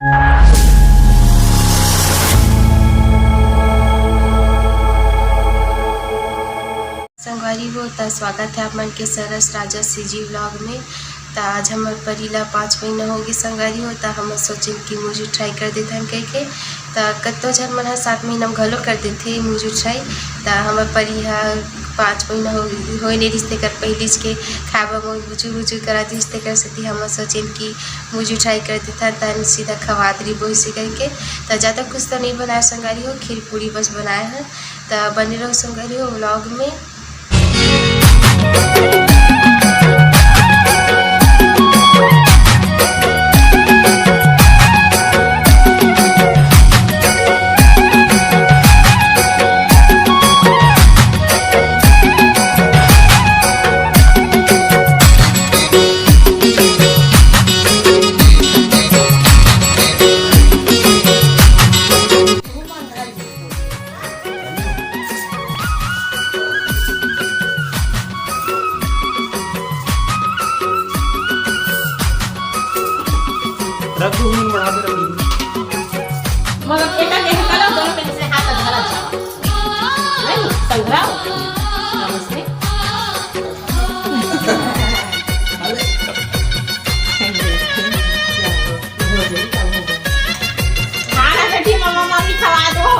संगवारी हो तो स्वागत है आप मन के सरस राजा सीजी व्लॉग में। तो आज हमार परिला 5 महीना हो गए संगवारी हो, तो हम सोचे कि मुझे ट्राई कर देते हम कह के। तो कतो जन मन 7 महीना में घलो कर देते मुझे ट्राई। तो हमार परी 5 महीना हो नहीं रिश्ते कर पहले के खावा में बुझू बुझू करा रिश्ते कर सकती। हम सोचे कि मुझे ट्राई कर देता तो सीधा खवाद रही बोई से करके। तो ज़्यादा कुछ तो नहीं बनाया संगवारी हो, खीर पूरी बस बनाए हैं। तो बने रहो संगवारी हो व्लॉग में। रघु हूँ बना दे रघु मगर एटा के कलर दोनों पे से हाथ धरा जाओ नहीं संग्राम नमस्ते खाना बेटी मम्मा मम्मी खवा दो।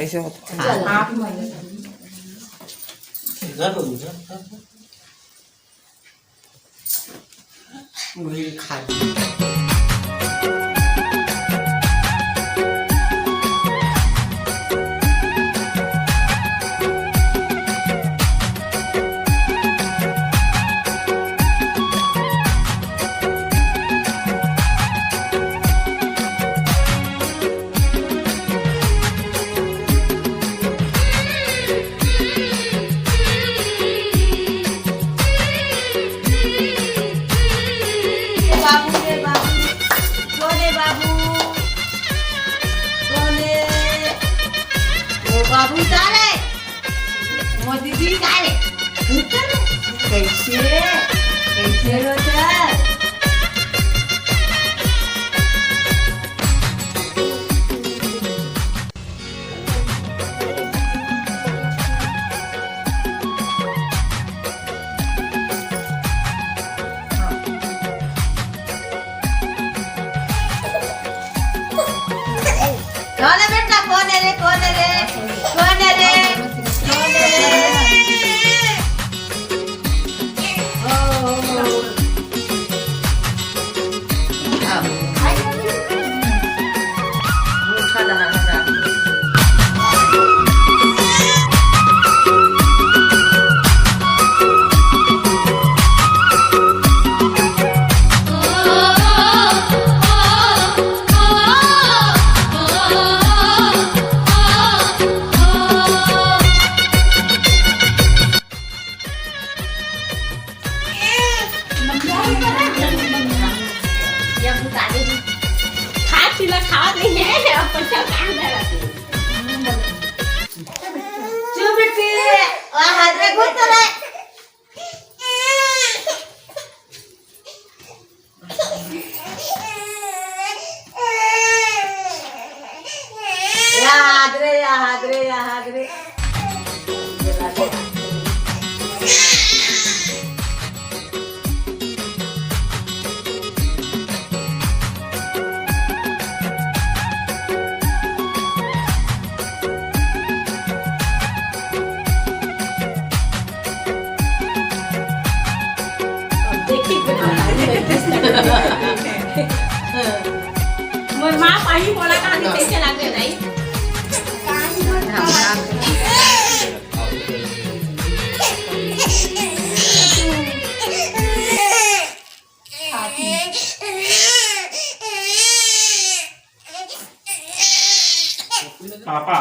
ऐसे होता है आप इधर लो वही खा बाबू चाले मोदी जी चाले कैसे कैसे रोचा कौन है बेटा कौन है रे कौन है रे कौन है रे कौन है रे ओ मुखा लगा लगा खा रही है अब पैसा कहाँ जा रहा है चुप बेटी हाथ में घुस तो रहे याद रे याद रे याद रे मोर माँ पानी बोला कहाँ के कैसे लगे नहीं पापा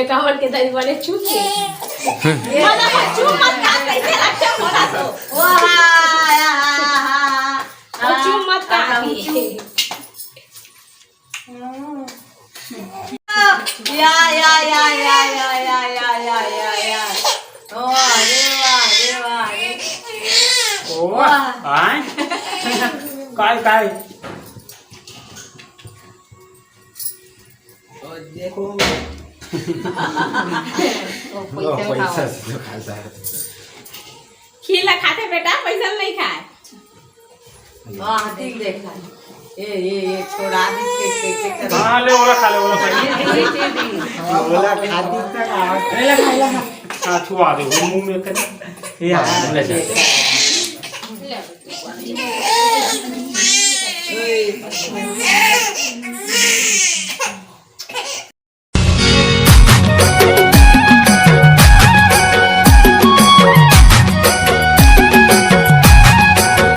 कावड़ के दही वाले चूप के मजा का चूप मत खा कैसे अच्छा बोला तो वाह चूप मत खा या ओ अरे वाह ओ काय काय काय देखो पैसा खायचा खीला खाते बेटा पैसा नहीं खाए वाह ठीक देखा ये छोड़ा दी के हां ले ओला खा ले ओला खा ओला खाती तक ले खाला हां छुआ दे वो मुंह में कर या ले जा ओए